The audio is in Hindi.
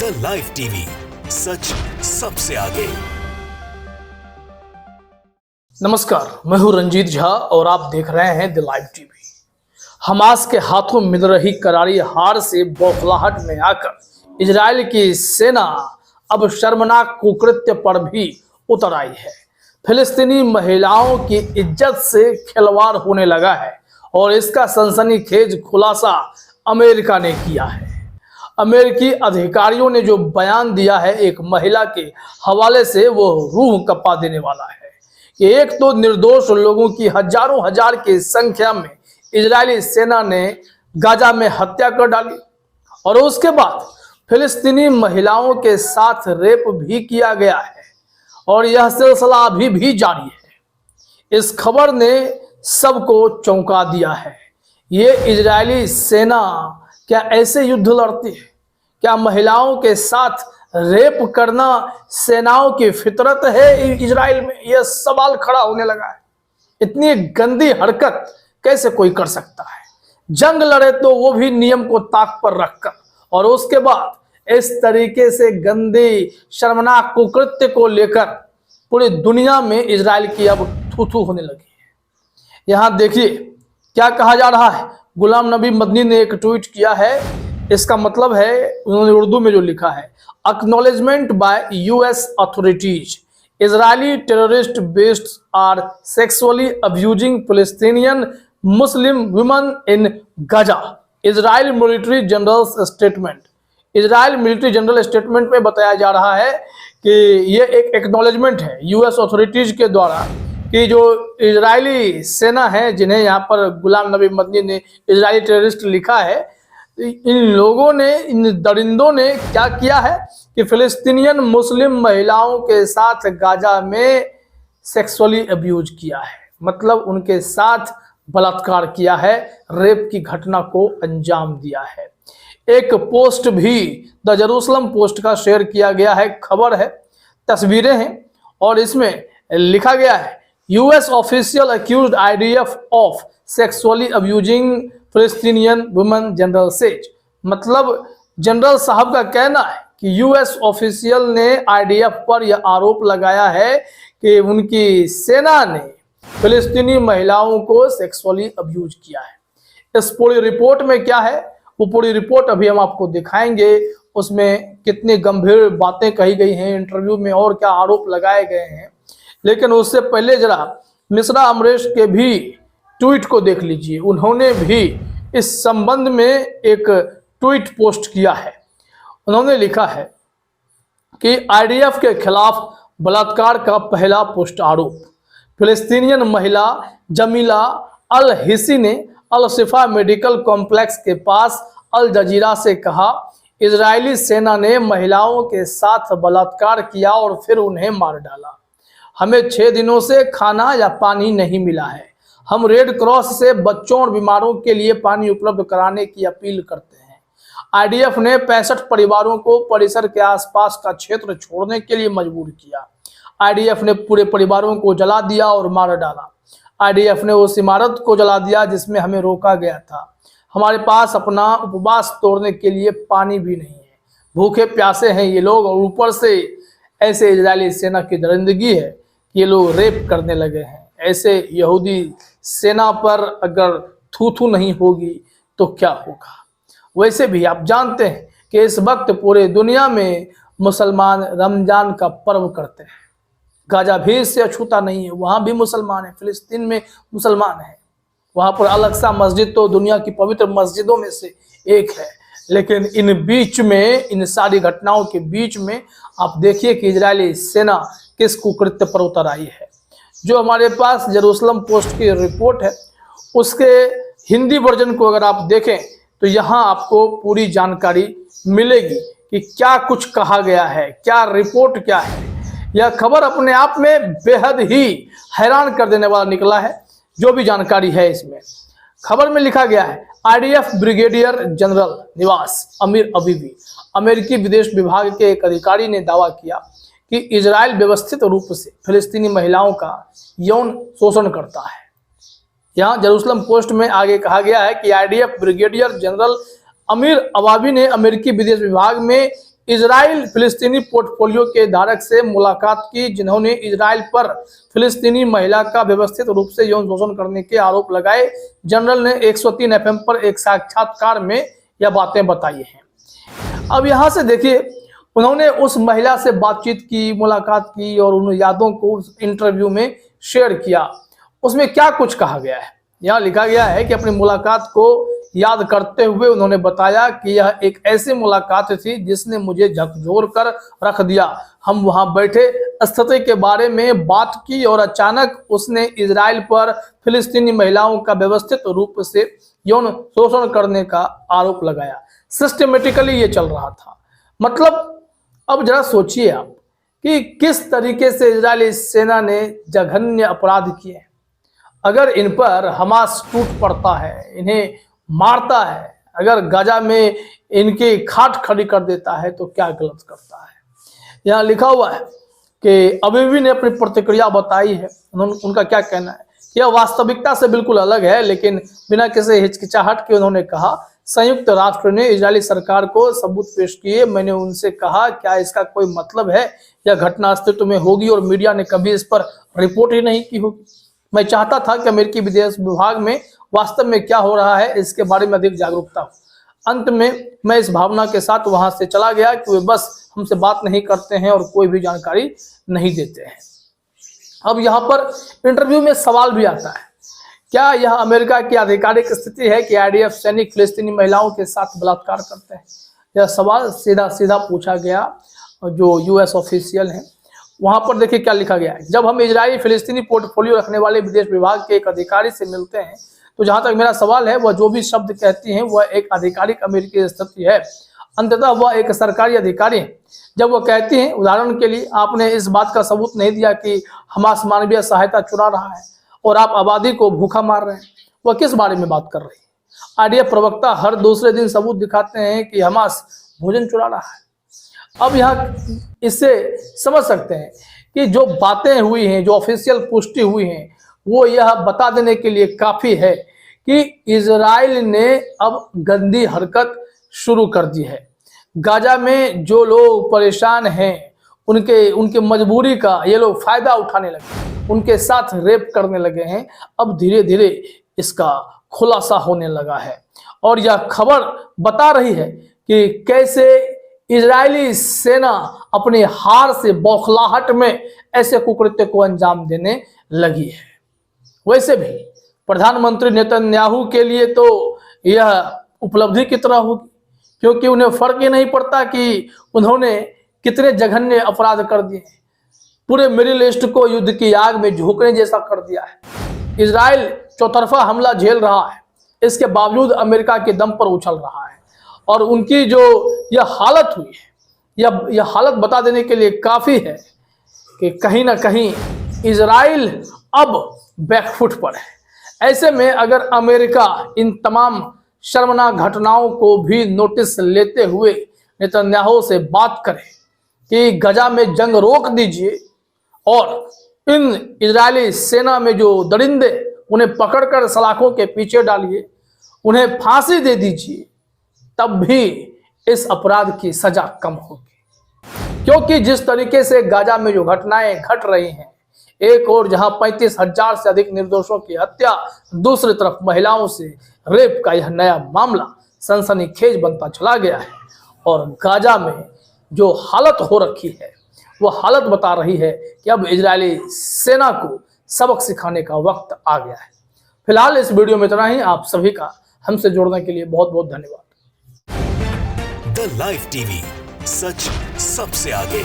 द लाइव टीवी, सच सबसे आगे। नमस्कार, मैं हूं रंजीत झा और आप देख रहे हैं द लाइव टीवी। हमास के हाथों मिल रही करारी हार से बौखलाहट में आकर इजराइल की सेना अब शर्मनाक कुकृत्य पर भी उतर आई है। फिलिस्तीनी महिलाओं की इज्जत से खिलवाड़ होने लगा है और इसका सनसनीखेज खुलासा अमेरिका ने किया है। अमेरिकी अधिकारियों ने जो बयान दिया है एक महिला के हवाले से, वो रूह कपा देने वाला है कि एक तो निर्दोष लोगों की हजारों हजार की संख्या में इजरायली सेना ने गाजा में हत्या कर डाली और उसके बाद फिलिस्तीनी महिलाओं के साथ रेप भी किया गया है और यह सिलसिला अभी भी जारी है। इस खबर ने सबको चौंका दिया है। ये इजरायली सेना क्या ऐसे युद्ध लड़ती है? क्या महिलाओं के साथ रेप करना सेनाओं की फितरत है इजराइल में? यह सवाल खड़ा होने लगा है। इतनी गंदी हरकत कैसे कोई कर सकता है? जंग लड़े तो वो भी नियम को ताक पर रखकर, और उसके बाद इस तरीके से गंदी शर्मनाक कुकृत्य को लेकर पूरी दुनिया में इजराइल की अब थू-थू होने लगी है। यहाँ देखिए क्या कहा जा रहा है। गुलाम नबी मदनी ने एक ट्वीट किया है। इसका मतलब है, उन्होंने उर्दू में जो लिखा है, acknowledgement by US authorities, Israeli terrorist based are sexually abusing Palestinian Muslim women in Gaza. Israel military general statement. Israel military general statement में बताया जा रहा है कि ये एक एक्नॉलेजमेंट है यूएस अथॉरिटीज के द्वारा कि जो इजरायली सेना है, जिन्हें यहाँ पर गुलाम नबी मदनी ने इजरायली टेररिस्ट लिखा है, इन लोगों ने, इन दरिंदों ने क्या किया है कि फिलिस्तीनियन मुस्लिम महिलाओं के साथ गाजा में सेक्सुअली अब्यूज किया है, मतलब उनके साथ बलात्कार किया है, रेप की घटना को अंजाम दिया है। एक पोस्ट भी द जेरूसलम पोस्ट का शेयर किया गया है, खबर है, तस्वीरें हैं और इसमें लिखा गया है US official accused IDF of sexually abusing फिलिस्तीनियन women general says. मतलब जनरल साहब का कहना है कि यूएस ऑफिशियल ने आईडीएफ पर यह आरोप लगाया है कि उनकी सेना ने फिलिस्तीनी महिलाओं को सेक्सुअली अब्यूज किया है। इस पूरी रिपोर्ट में क्या है, वो पूरी रिपोर्ट अभी हम आपको दिखाएंगे। उसमें कितनी गंभीर बातें कही गई हैं इंटरव्यू में और क्या आरोप लगाए गए हैं। लेकिन उससे पहले जरा मिश्रा अमरेश के भी ट्वीट को देख लीजिए। उन्होंने भी इस संबंध में एक ट्वीट पोस्ट किया है। उन्होंने लिखा है कि आईडीएफ के खिलाफ बलात्कार का पहला पोस्ट आरोप। फिलिस्तीनियन महिला जमीला अल हिसी ने अल शिफा मेडिकल कॉम्प्लेक्स के पास अल जजीरा से कहा, इजरायली सेना ने महिलाओं के साथ बलात्कार किया और फिर उन्हें मार डाला। हमें 6 दिनों से खाना या पानी नहीं मिला है। हम रेड क्रॉस से बच्चों और बीमारों के लिए पानी उपलब्ध कराने की अपील करते हैं। आईडीएफ ने 65 परिवारों को परिसर के आसपास का क्षेत्र छोड़ने के लिए मजबूर किया। आईडीएफ ने पूरे परिवारों को जला दिया और मार डाला। आईडीएफ ने उस इमारत को जला दिया जिसमें हमें रोका गया था। हमारे पास अपना उपवास तोड़ने के लिए पानी भी नहीं है। भूखे प्यासे हैं ये लोग, और ऊपर से ऐसे इजरायली सेना की दरिंदगी है कि ये लोग रेप करने लगे हैं। ऐसे यहूदी सेना पर अगर थू-थू नहीं होगी तो क्या होगा? वैसे भी आप जानते हैं कि इस वक्त पूरे दुनिया में मुसलमान रमजान का पर्व करते हैं। गाजा भी इससे अछूता नहीं है, वहाँ भी मुसलमान है, फिलिस्तीन में मुसलमान है। वहाँ पर अल अक्सा मस्जिद तो दुनिया की पवित्र मस्जिदों में से एक है। लेकिन इन बीच में, इन सारी घटनाओं के बीच में आप देखिए कि इजरायली सेना किस कुकृत्य पर उतर आई है। जो हमारे पास जेरूसलम पोस्ट की रिपोर्ट है, उसके हिंदी वर्जन को अगर आप देखें तो यहाँ आपको पूरी जानकारी मिलेगी कि क्या कुछ कहा गया है, क्या रिपोर्ट क्या है। यह खबर अपने आप में बेहद ही हैरान कर देने वाला निकला है। जो भी जानकारी है इसमें खबर में लिखा गया है, आईडीएफ ब्रिगेडियर जनरल निवास अमीर अबीबी, अमेरिकी विदेश विभाग के एक अधिकारी ने दावा किया कि इजराइल व्यवस्थित रूप से फिलिस्तीनी महिलाओं का यौन शोषण करता है। यहाँ जेरूसलम पोस्ट में आगे कहा गया है कि आईडीएफ ब्रिगेडियर जनरल अमीर अबाबी ने अमेरिकी विदेश विभाग में इजराइल फिलिस्तीनी पोर्टफोलियो के धारक से मुलाकात की, जिन्होंने इजराइल पर फिलिस्तीनी महिला का व्यवस्थित रूप से यौन शोषण करने के आरोप लगाए। जनरल ने 103 FM पर एक साक्षात्कार में यह बातें बताई हैं। अब यहां से देखिए, उन्होंने उस महिला से बातचीत की, मुलाकात की और उन यादों को उस इंटरव्यू में शेयर किया। उसमें क्या कुछ कहा गया है, यहाँ लिखा गया है कि अपनी मुलाकात को याद करते हुए उन्होंने बताया कि यह एक ऐसी मुलाकात थी जिसने मुझे झकझोर कर रख दिया। हम वहां बैठे, स्थिति के बारे में बात की और अचानक उसने इजराइल पर फिलिस्तीनी महिलाओं का व्यवस्थित रूप से यौन शोषण करने का आरोप लगाया। सिस्टमेटिकली ये चल रहा था। मतलब अब जरा सोचिए आप कि किस तरीके से इजरायली सेना ने जघन्य अपराध किए। अगर इन पर हमास टूट पड़ता है, इन्हें मारता है, अगर गाजा में इनकी खाट खड़ी कर देता है तो क्या गलत करता है। यहाँ लिखा हुआ है कि अबीबी ने अपनी प्रतिक्रिया बताई है। उनका क्या कहना है, यह वास्तविकता से बिल्कुल अलग है, लेकिन बिना किसी हिचकिचाहट के उन्होंने कहा, संयुक्त राष्ट्र ने इजरायली सरकार को सबूत पेश किए। मैंने उनसे कहा, क्या इसका कोई मतलब है यह घटना अस्तित्व में होगी और मीडिया ने कभी इस पर रिपोर्ट ही नहीं की होगी। मैं चाहता था कि अमेरिकी विदेश विभाग में वास्तव में क्या हो रहा है इसके बारे में अधिक जागरूकता हो। अंत में मैं इस भावना के साथ वहां से चला गया कि वे बस हमसे बात नहीं करते हैं और कोई भी जानकारी नहीं देते हैं। अब यहाँ पर इंटरव्यू में सवाल भी आता है, क्या यह अमेरिका की आधिकारिक स्थिति है कि IDF सैनिक फिलिस्तीनी महिलाओं के साथ बलात्कार करते हैं? यह सवाल सीधा सीधा पूछा गया जो US ऑफिशियल है। वहां पर देखिए क्या लिखा गया है, जब हम इजरायली फिलिस्तीनी पोर्टफोलियो रखने वाले विदेश विभाग के एक अधिकारी से मिलते हैं तो जहां तक मेरा सवाल है, वह जो भी शब्द कहती हैं वह एक आधिकारिक अमेरिकी स्थिति है। अंततः वह एक सरकारी अधिकारी है। जब वह कहती हैं, उदाहरण के लिए, आपने इस बात का सबूत नहीं दिया कि हमास मानवीय सहायता चुरा रहा है और आप आबादी को भूखा मार रहे हैं, वह किस बारे में बात कर रही है? IDF प्रवक्ता हर दूसरे दिन सबूत दिखाते हैं कि हमास भोजन चुरा रहा है। अब यहाँ इससे समझ सकते हैं कि जो बातें हुई हैं, जो ऑफिशियल पुष्टि हुई हैं, वो यह बता देने के लिए काफी है कि इजराइल ने अब गंदी हरकत शुरू कर दी है। गाजा में जो लोग परेशान हैं, उनके मजबूरी का ये लोग फायदा उठाने लगे, उनके साथ रेप करने लगे हैं। अब धीरे धीरे इसका खुलासा होने लगा है और यह खबर बता रही है कि कैसे इजरायली सेना अपनी हार से बौखलाहट में ऐसे कुकृत्य को अंजाम देने लगी है। वैसे भी प्रधानमंत्री नेतन्याहू के लिए तो यह उपलब्धि की तरह होगी, क्योंकि उन्हें फर्क ही नहीं पड़ता कि उन्होंने कितने जघन्य अपराध कर दिए। पूरे मिडिल ईस्ट को युद्ध की आग में झोंकने जैसा कर दिया है। इजराइल चौतरफा हमला झेल रहा है, इसके बावजूद अमेरिका के दम पर उछल रहा है और उनकी जो यह हालत हुई है, यह हालत बता देने के लिए काफ़ी है कि कहीं ना कहीं इजराइल अब बैकफुट पर है। ऐसे में अगर अमेरिका इन तमाम शर्मनाक घटनाओं को भी नोटिस लेते हुए नेतन्याहू से बात करे कि गजा में जंग रोक दीजिए और इन इजरायली सेना में जो दरिंदे, उन्हें पकड़कर सलाखों के पीछे डालिए, उन्हें फांसी दे दीजिए, तब भी इस अपराध की सजा कम होगी। क्योंकि जिस तरीके से गाजा में जो घटनाएं घट रही हैं, एक और जहां 35,000 से अधिक निर्दोषों की हत्या, दूसरी तरफ महिलाओं से रेप का यह नया मामला सनसनीखेज बनता चला गया है और गाजा में जो हालत हो रखी है, वो हालत बता रही है कि अब इजरायली सेना को सबक सिखाने का वक्त आ गया है। फिलहाल इस वीडियो में इतना ही। आप सभी का हमसे जुड़ने के लिए बहुत बहुत धन्यवाद। द लाइव टीवी, सच सबसे आगे।